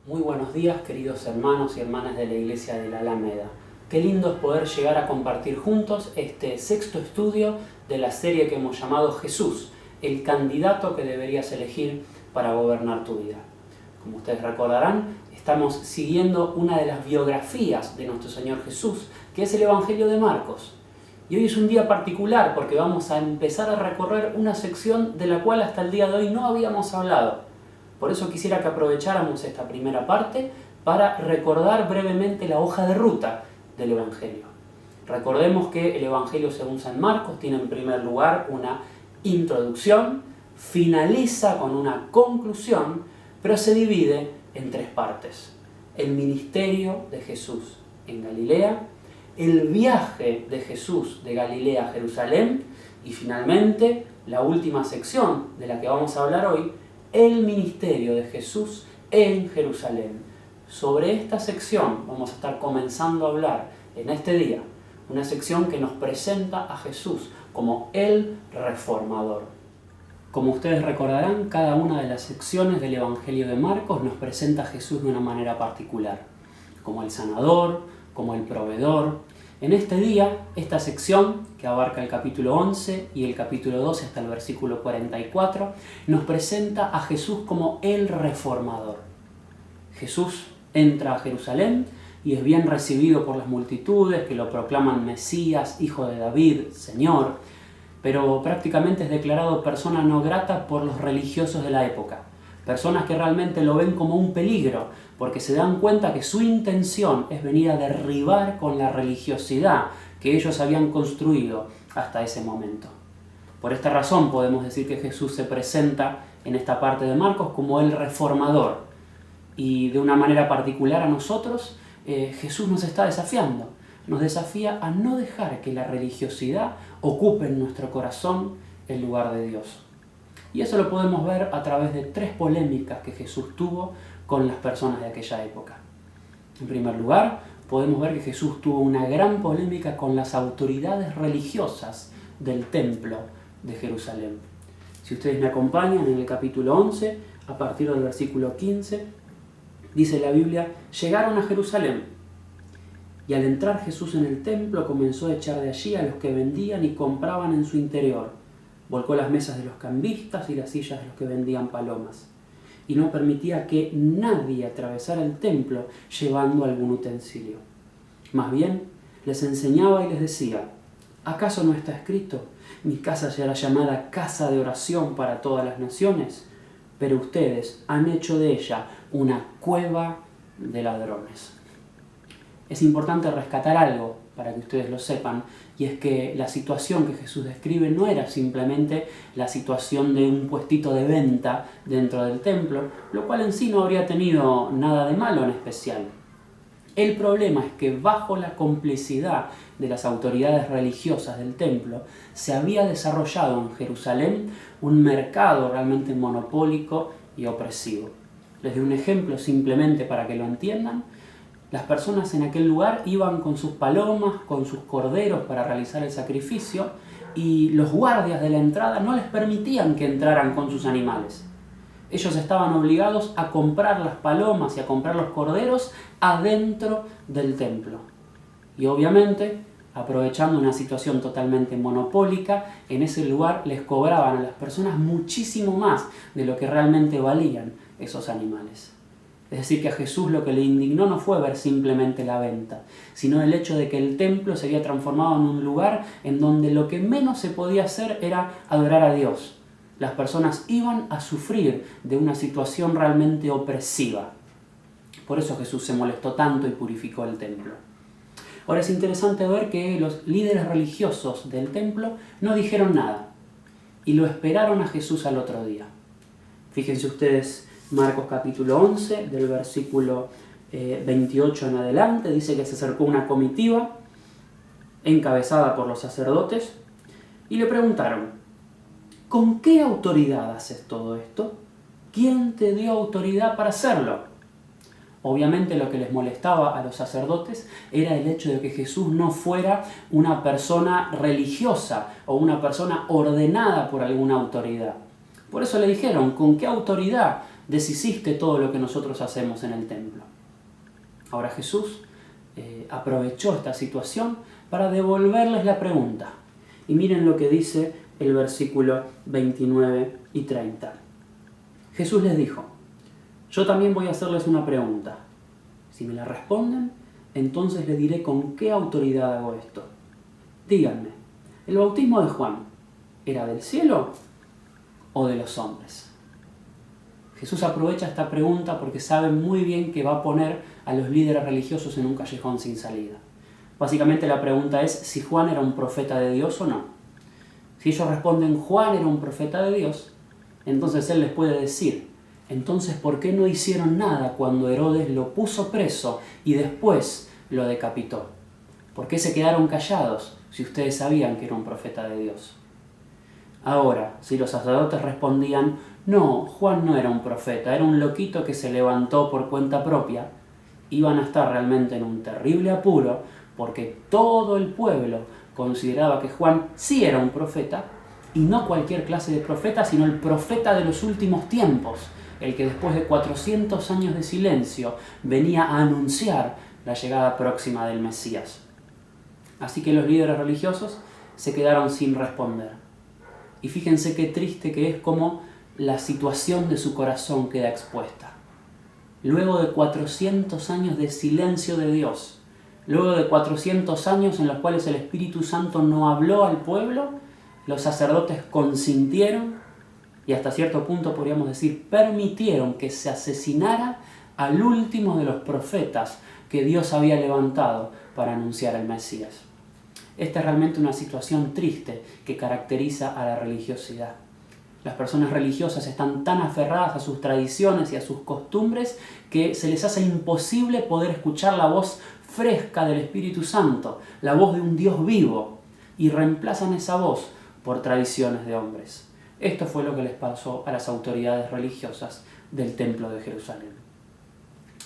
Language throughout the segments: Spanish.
Muy buenos días, queridos hermanos y hermanas de la Iglesia de la Alameda. Qué lindo es poder llegar a compartir juntos este sexto estudio de la serie que hemos llamado Jesús, el candidato que deberías elegir para gobernar tu vida. Como ustedes recordarán, estamos siguiendo una de las biografías de nuestro Señor Jesús, que es el Evangelio de Marcos. Y hoy es un día particular porque vamos a empezar a recorrer una sección de la cual hasta el día de hoy no habíamos hablado. Por eso quisiera que aprovecháramos esta primera parte para recordar brevemente la hoja de ruta del Evangelio. Recordemos que el Evangelio según San Marcos tiene en primer lugar una introducción, finaliza con una conclusión, pero se divide en tres partes. El ministerio de Jesús en Galilea, el viaje de Jesús de Galilea a Jerusalén y finalmente la última sección de la que vamos a hablar hoy, el ministerio de Jesús en Jerusalén. Sobre esta sección vamos a estar comenzando a hablar en este día, una sección que nos presenta a Jesús como el reformador. Como ustedes recordarán, cada una de las secciones del Evangelio de Marcos nos presenta a Jesús de una manera particular, como el sanador, como el proveedor. En este día, esta sección, que abarca el capítulo 11 y el capítulo 12 hasta el versículo 44, nos presenta a Jesús como el reformador. Jesús entra a Jerusalén y es bien recibido por las multitudes que lo proclaman Mesías, Hijo de David, Señor, pero prácticamente es declarado persona no grata por los religiosos de la época. Personas que realmente lo ven como un peligro, porque se dan cuenta que su intención es venir a derribar con la religiosidad que ellos habían construido hasta ese momento. Por esta razón podemos decir que Jesús se presenta en esta parte de Marcos como el reformador. Y de una manera particular a nosotros, Jesús nos está desafiando. Nos desafía a no dejar que la religiosidad ocupe en nuestro corazón el lugar de Dios. Y eso lo podemos ver a través de tres polémicas que Jesús tuvo con las personas de aquella época. En primer lugar, podemos ver que Jesús tuvo una gran polémica con las autoridades religiosas del templo de Jerusalén. Si ustedes me acompañan en el capítulo 11, a partir del versículo 15, dice la Biblia: llegaron a Jerusalén, y al entrar Jesús en el templo comenzó a echar de allí a los que vendían y compraban en su interior. Volcó las mesas de los cambistas y las sillas de los que vendían palomas, y no permitía que nadie atravesara el templo llevando algún utensilio. Más bien, les enseñaba y les decía: ¿acaso no está escrito: mi casa será llamada casa de oración para todas las naciones? Pero ustedes han hecho de ella una cueva de ladrones. Es importante rescatar algo para que ustedes lo sepan, y es que la situación que Jesús describe no era simplemente la situación de un puestito de venta dentro del templo, lo cual en sí no habría tenido nada de malo en especial. El problema es que bajo la complicidad de las autoridades religiosas del templo se había desarrollado en Jerusalén un mercado realmente monopólico y opresivo. Les doy un ejemplo simplemente para que lo entiendan. Las personas en aquel lugar iban con sus palomas, con sus corderos para realizar el sacrificio, y los guardias de la entrada no les permitían que entraran con sus animales. Ellos estaban obligados a comprar las palomas y a comprar los corderos adentro del templo. Y obviamente, aprovechando una situación totalmente monopólica, en ese lugar les cobraban a las personas muchísimo más de lo que realmente valían esos animales. Es decir, que a Jesús lo que le indignó no fue ver simplemente la venta, sino el hecho de que el templo se había transformado en un lugar en donde lo que menos se podía hacer era adorar a Dios. Las personas iban a sufrir de una situación realmente opresiva. Por eso Jesús se molestó tanto y purificó el templo. Ahora es interesante ver que los líderes religiosos del templo no dijeron nada y lo esperaron a Jesús al otro día. Fíjense ustedes, Marcos capítulo 11, del versículo 28 en adelante, dice que se acercó una comitiva encabezada por los sacerdotes y le preguntaron: ¿con qué autoridad haces todo esto? ¿Quién te dio autoridad para hacerlo? Obviamente lo que les molestaba a los sacerdotes era el hecho de que Jesús no fuera una persona religiosa o una persona ordenada por alguna autoridad. Por eso le dijeron: ¿con qué autoridad deshiciste todo lo que nosotros hacemos en el templo. Ahora Jesús aprovechó esta situación para devolverles la pregunta. Y miren lo que dice el versículo 29 y 30. Jesús les dijo: yo también voy a hacerles una pregunta. Si me la responden, entonces les diré con qué autoridad hago esto. Díganme, ¿el bautismo de Juan era del cielo o de los hombres? Jesús aprovecha esta pregunta porque sabe muy bien que va a poner a los líderes religiosos en un callejón sin salida. Básicamente la pregunta es si Juan era un profeta de Dios o no. Si ellos responden Juan era un profeta de Dios, entonces él les puede decir: entonces ¿por qué no hicieron nada cuando Herodes lo puso preso y después lo decapitó? ¿Por qué se quedaron callados si ustedes sabían que era un profeta de Dios? Ahora, si los sacerdotes respondían: no, Juan no era un profeta, era un loquito que se levantó por cuenta propia, iban a estar realmente en un terrible apuro, porque todo el pueblo consideraba que Juan sí era un profeta, y no cualquier clase de profeta, sino el profeta de los últimos tiempos, el que después de 400 años de silencio venía a anunciar la llegada próxima del Mesías. Así que los líderes religiosos se quedaron sin responder. Y fíjense qué triste que es cómo la situación de su corazón queda expuesta. Luego de 400 años de silencio de Dios, luego de 400 años en los cuales el Espíritu Santo no habló al pueblo, los sacerdotes consintieron y hasta cierto punto podríamos decir permitieron que se asesinara al último de los profetas que Dios había levantado para anunciar el Mesías. Esta es realmente una situación triste que caracteriza a la religiosidad. Las personas religiosas están tan aferradas a sus tradiciones y a sus costumbres que se les hace imposible poder escuchar la voz fresca del Espíritu Santo, la voz de un Dios vivo, y reemplazan esa voz por tradiciones de hombres. Esto fue lo que les pasó a las autoridades religiosas del Templo de Jerusalén.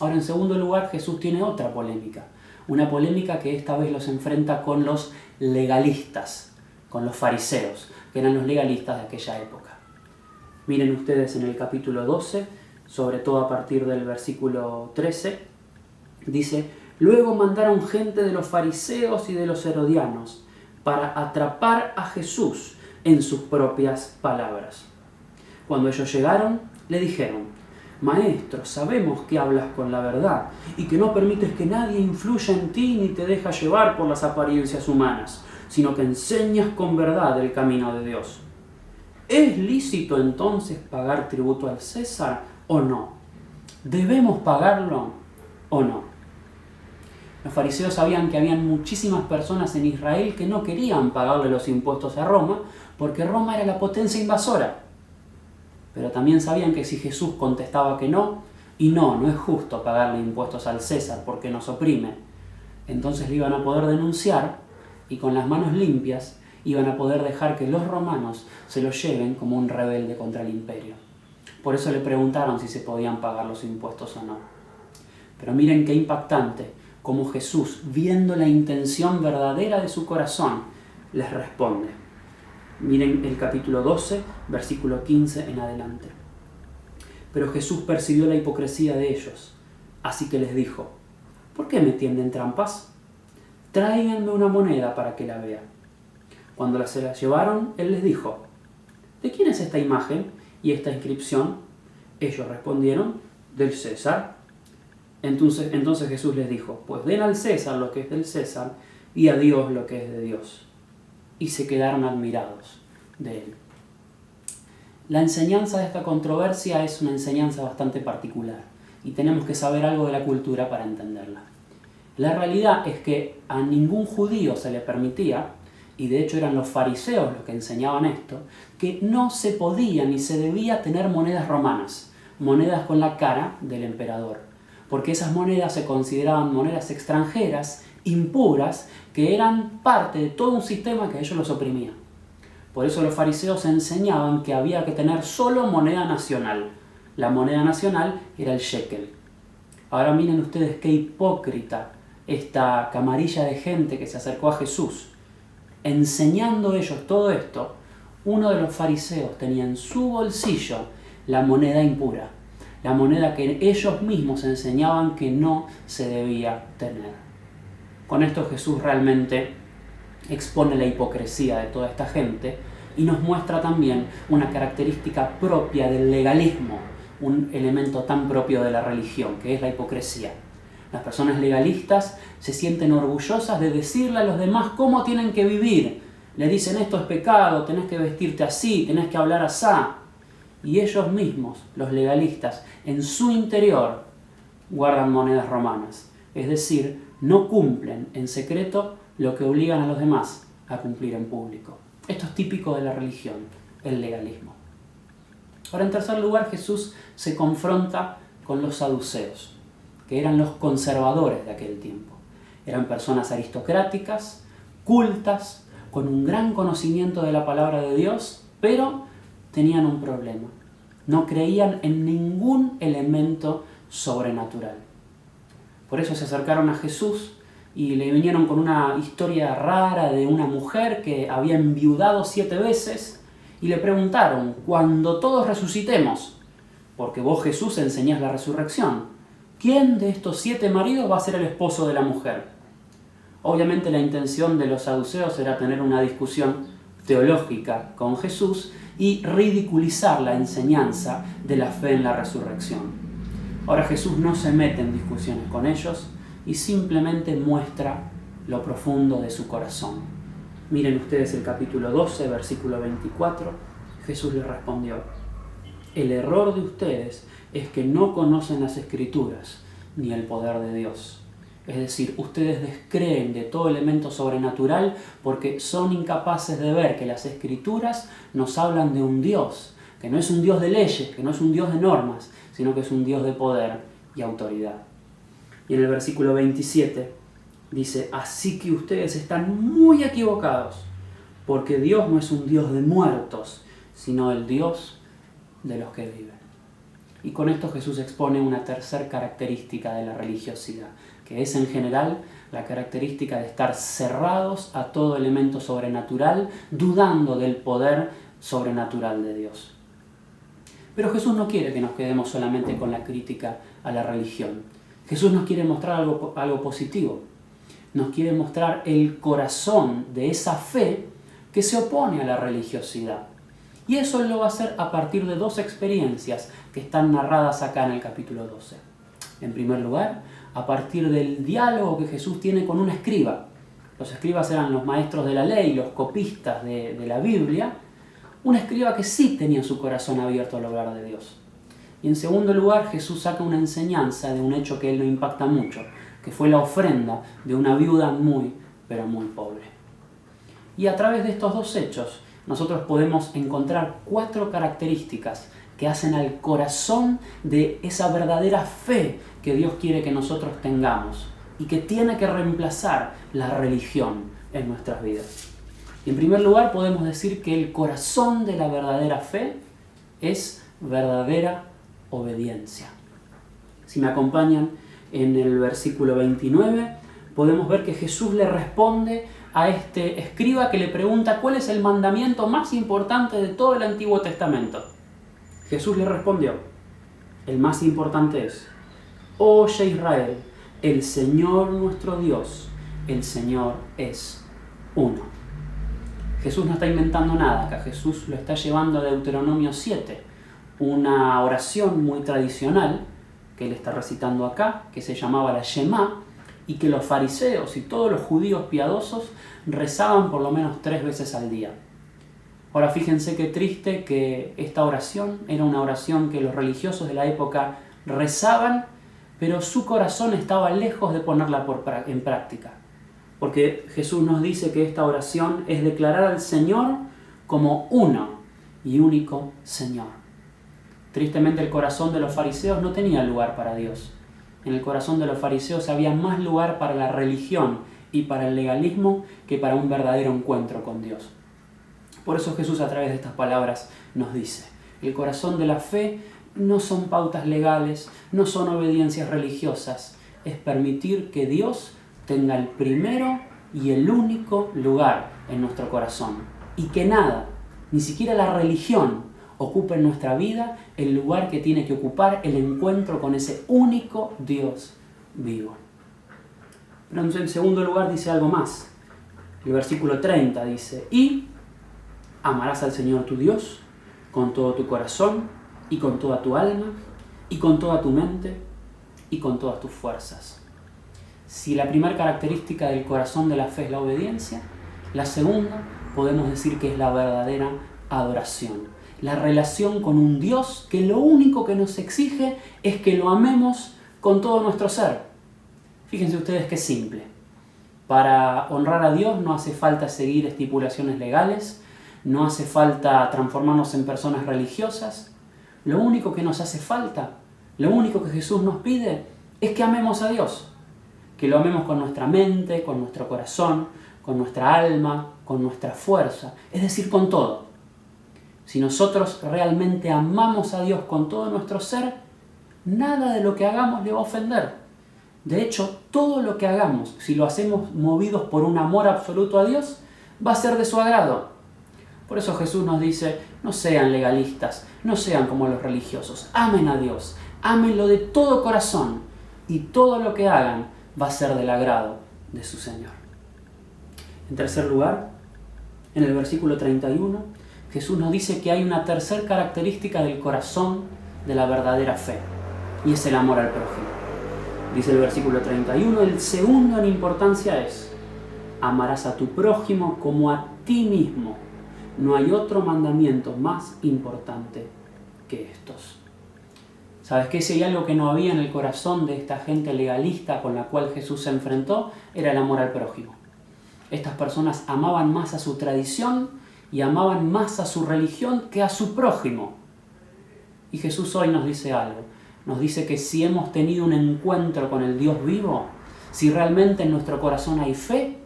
Ahora, en segundo lugar, Jesús tiene otra polémica. Una polémica que esta vez los enfrenta con los legalistas, con los fariseos, que eran los legalistas de aquella época. Miren ustedes en el capítulo 12, sobre todo a partir del versículo 13, dice: luego mandaron gente de los fariseos y de los herodianos para atrapar a Jesús en sus propias palabras. Cuando ellos llegaron, le dijeron: Maestro, sabemos que hablas con la verdad y que no permites que nadie influya en ti ni te deja llevar por las apariencias humanas, sino que enseñas con verdad el camino de Dios. ¿Es lícito entonces pagar tributo al César o no? ¿Debemos pagarlo o no? Los fariseos sabían que habían muchísimas personas en Israel que no querían pagarle los impuestos a Roma porque Roma era la potencia invasora. Pero también sabían que si Jesús contestaba que no, y no es justo pagarle impuestos al César porque nos oprime, entonces le iban a poder denunciar y con las manos limpias iban a poder dejar que los romanos se lo lleven como un rebelde contra el imperio. Por eso le preguntaron si se podían pagar los impuestos o no. Pero miren qué impactante cómo Jesús, viendo la intención verdadera de su corazón, les responde. Miren el capítulo 12, versículo 15 en adelante. Pero Jesús percibió la hipocresía de ellos, así que les dijo: ¿por qué me tienden trampas? Tráiganme una moneda para que la vea. Cuando se la llevaron, él les dijo: ¿de quién es esta imagen y esta inscripción? Ellos respondieron: del César. Entonces Jesús les dijo: pues den al César lo que es del César y a Dios lo que es de Dios. Y se quedaron admirados de él. La enseñanza de esta controversia es una enseñanza bastante particular y tenemos que saber algo de la cultura para entenderla. La realidad es que a ningún judío se le permitía, y de hecho eran los fariseos los que enseñaban esto, que no se podía ni se debía tener monedas romanas, monedas con la cara del emperador, porque esas monedas se consideraban monedas extranjeras, impuras, que eran parte de todo un sistema que a ellos los oprimía. Por eso los fariseos enseñaban que había que tener solo moneda nacional. La moneda nacional era el shekel. Ahora miren ustedes qué hipócrita esta camarilla de gente que se acercó a Jesús. Enseñando ellos todo esto, uno de los fariseos tenía en su bolsillo la moneda impura, la moneda que ellos mismos enseñaban que no se debía tener. Con esto Jesús realmente expone la hipocresía de toda esta gente y nos muestra también una característica propia del legalismo, un elemento tan propio de la religión, que es la hipocresía. Las personas legalistas se sienten orgullosas de decirle a los demás cómo tienen que vivir. Le dicen: esto es pecado, tenés que vestirte así, tenés que hablar asá. Y ellos mismos, los legalistas, en su interior guardan monedas romanas. Es decir, no cumplen en secreto lo que obligan a los demás a cumplir en público. Esto es típico de la religión, el legalismo. Ahora, en tercer lugar, Jesús se confronta con los saduceos, que eran los conservadores de aquel tiempo. Eran personas aristocráticas, cultas, con un gran conocimiento de la palabra de Dios, pero tenían un problema. No creían en ningún elemento sobrenatural. Por eso se acercaron a Jesús y le vinieron con una historia rara de una mujer que había enviudado 7 veces y le preguntaron: cuando todos resucitemos, porque vos, Jesús, enseñás la resurrección, ¿quién de estos 7 maridos va a ser el esposo de la mujer? Obviamente la intención de los saduceos era tener una discusión teológica con Jesús y ridiculizar la enseñanza de la fe en la resurrección. Ahora Jesús no se mete en discusiones con ellos y simplemente muestra lo profundo de su corazón. Miren ustedes el capítulo 12, versículo 24. Jesús les respondió: el error de ustedes es que no conocen las Escrituras ni el poder de Dios. Es decir, ustedes descreen de todo elemento sobrenatural porque son incapaces de ver que las Escrituras nos hablan de un Dios, que no es un Dios de leyes, que no es un Dios de normas, sino que es un Dios de poder y autoridad. Y en el versículo 27 dice: así que ustedes están muy equivocados, porque Dios no es un Dios de muertos, sino el Dios de los que viven. Y con esto Jesús expone una tercera característica de la religiosidad, que es en general la característica de estar cerrados a todo elemento sobrenatural, dudando del poder sobrenatural de Dios. Pero Jesús no quiere que nos quedemos solamente con la crítica a la religión. Jesús nos quiere mostrar algo positivo. Nos quiere mostrar el corazón de esa fe que se opone a la religiosidad. Y eso Él lo va a hacer a partir de 2 experiencias que están narradas acá en el capítulo 12. En primer lugar, a partir del diálogo que Jesús tiene con un escriba. Los escribas eran los maestros de la ley, los copistas de la Biblia. Un escriba que sí tenía su corazón abierto al obrar de Dios. Y en segundo lugar, Jesús saca una enseñanza de un hecho que Él lo impacta mucho, que fue la ofrenda de una viuda muy, pero muy pobre. Y a través de estos 2 hechos, nosotros podemos encontrar 4 características que hacen al corazón de esa verdadera fe que Dios quiere que nosotros tengamos y que tiene que reemplazar la religión en nuestras vidas. Y en primer lugar podemos decir que el corazón de la verdadera fe es verdadera obediencia. Si me acompañan en el versículo 29, podemos ver que Jesús le responde a este escriba que le pregunta cuál es el mandamiento más importante de todo el Antiguo Testamento. Jesús le respondió: el más importante es: oye Israel, el Señor nuestro Dios, el Señor es uno. Jesús no está inventando nada acá, Jesús lo está llevando a Deuteronomio 7, una oración muy tradicional que él está recitando acá, que se llamaba la Shema, y que los fariseos y todos los judíos piadosos rezaban por lo menos 3 veces al día. Ahora fíjense qué triste que esta oración era una oración que los religiosos de la época rezaban, pero su corazón estaba lejos de ponerla en práctica. Porque Jesús nos dice que esta oración es declarar al Señor como uno y único Señor. Tristemente el corazón de los fariseos no tenía lugar para Dios. En el corazón de los fariseos había más lugar para la religión y para el legalismo que para un verdadero encuentro con Dios. Por eso Jesús a través de estas palabras nos dice: el corazón de la fe no son pautas legales, no son obediencias religiosas, es permitir que Dios tenga el primero y el único lugar en nuestro corazón y que nada, ni siquiera la religión ocupe en nuestra vida el lugar que tiene que ocupar el encuentro con ese único Dios vivo. Pero en segundo lugar dice algo más. El versículo 30 dice: y amarás al Señor tu Dios con todo tu corazón y con toda tu alma y con toda tu mente y con todas tus fuerzas. Si la primera característica del corazón de la fe es la obediencia, la segunda podemos decir que es la verdadera adoración. La relación con un Dios que lo único que nos exige es que lo amemos con todo nuestro ser. Fíjense ustedes qué simple. Para honrar a Dios no hace falta seguir estipulaciones legales, no hace falta transformarnos en personas religiosas. Lo único que nos hace falta, lo único que Jesús nos pide, es que amemos a Dios. Que lo amemos con nuestra mente, con nuestro corazón, con nuestra alma, con nuestra fuerza, es decir, con todo. Si nosotros realmente amamos a Dios con todo nuestro ser, nada de lo que hagamos le va a ofender. De hecho, todo lo que hagamos, si lo hacemos movidos por un amor absoluto a Dios, va a ser de su agrado. Por eso Jesús nos dice: no sean legalistas, no sean como los religiosos, amen a Dios, ámenlo de todo corazón, y todo lo que hagan va a ser del agrado de su Señor. En tercer lugar, en el versículo 31, Jesús nos dice que hay una tercera característica del corazón de la verdadera fe, y es el amor al prójimo. Dice el versículo 31, el segundo en importancia es: amarás a tu prójimo como a ti mismo. No hay otro mandamiento más importante que estos. ¿Sabes qué? Si hay algo que no había en el corazón de esta gente legalista con la cual Jesús se enfrentó, era el amor al prójimo. Estas personas amaban más a su tradición y amaban más a su religión que a su prójimo. Y Jesús hoy nos dice algo. Nos dice que si hemos tenido un encuentro con el Dios vivo, si realmente en nuestro corazón hay fe,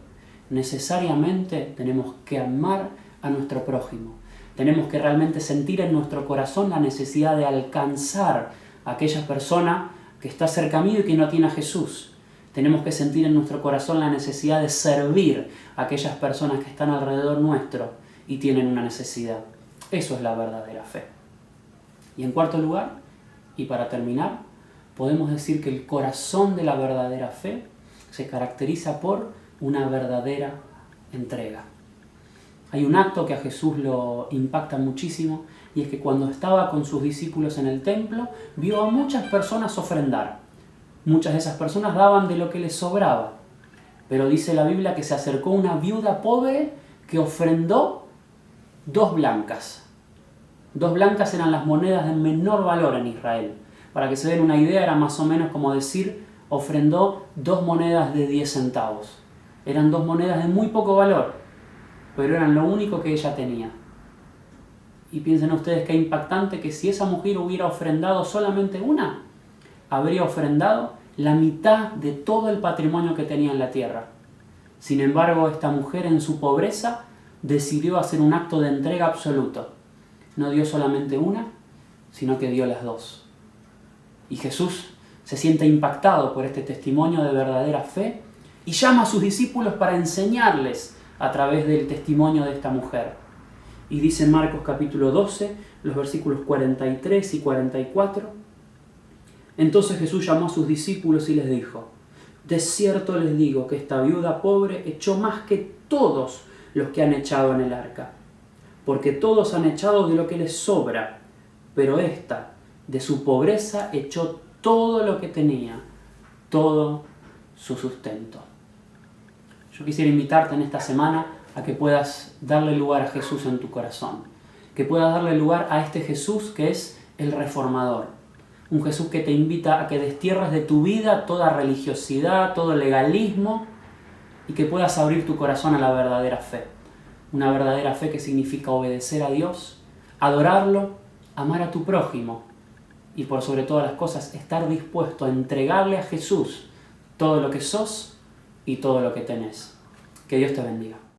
necesariamente tenemos que amar a nuestro prójimo. Tenemos que realmente sentir en nuestro corazón la necesidad de alcanzar a aquella persona que está cerca mío y que no tiene a Jesús. Tenemos que sentir en nuestro corazón la necesidad de servir a aquellas personas que están alrededor nuestro y tienen una necesidad. Eso es la verdadera fe. Y en cuarto lugar, y para terminar, podemos decir que el corazón de la verdadera fe se caracteriza por una verdadera entrega. Hay un acto que a Jesús lo impacta muchísimo, y es que cuando estaba con sus discípulos en el templo, vio a muchas personas ofrendar. Muchas de esas personas daban de lo que les sobraba. Pero dice la Biblia que se acercó una viuda pobre que ofrendó 2 blancas. 2 blancas eran las monedas de menor valor en Israel. Para que se den una idea, era más o menos como decir, ofrendó 2 monedas de 10 centavos. Eran 2 monedas de muy poco valor, pero eran lo único que ella tenía. Y piensen ustedes qué impactante que si esa mujer hubiera ofrendado solamente una, habría ofrendado la mitad de todo el patrimonio que tenía en la tierra. Sin embargo, esta mujer en su pobreza decidió hacer un acto de entrega absoluto. No dio solamente una, sino que dio las 2. Y Jesús se siente impactado por este testimonio de verdadera fe y llama a sus discípulos para enseñarles a través del testimonio de esta mujer. Y dice en Marcos capítulo 12, los versículos 43 y 44, entonces Jesús llamó a sus discípulos y les dijo: de cierto les digo que esta viuda pobre echó más que todos los que han echado en el arca, porque todos han echado de lo que les sobra, pero esta, de su pobreza, echó todo lo que tenía, todo su sustento. Yo quisiera invitarte en esta semana a que puedas darle lugar a Jesús en tu corazón, que puedas darle lugar a este Jesús que es el reformador, un Jesús que te invita a que destierres de tu vida toda religiosidad, todo legalismo, y que puedas abrir tu corazón a la verdadera fe. Una verdadera fe que significa obedecer a Dios, adorarlo, amar a tu prójimo y por sobre todas las cosas estar dispuesto a entregarle a Jesús todo lo que sos y todo lo que tenés. Que Dios te bendiga.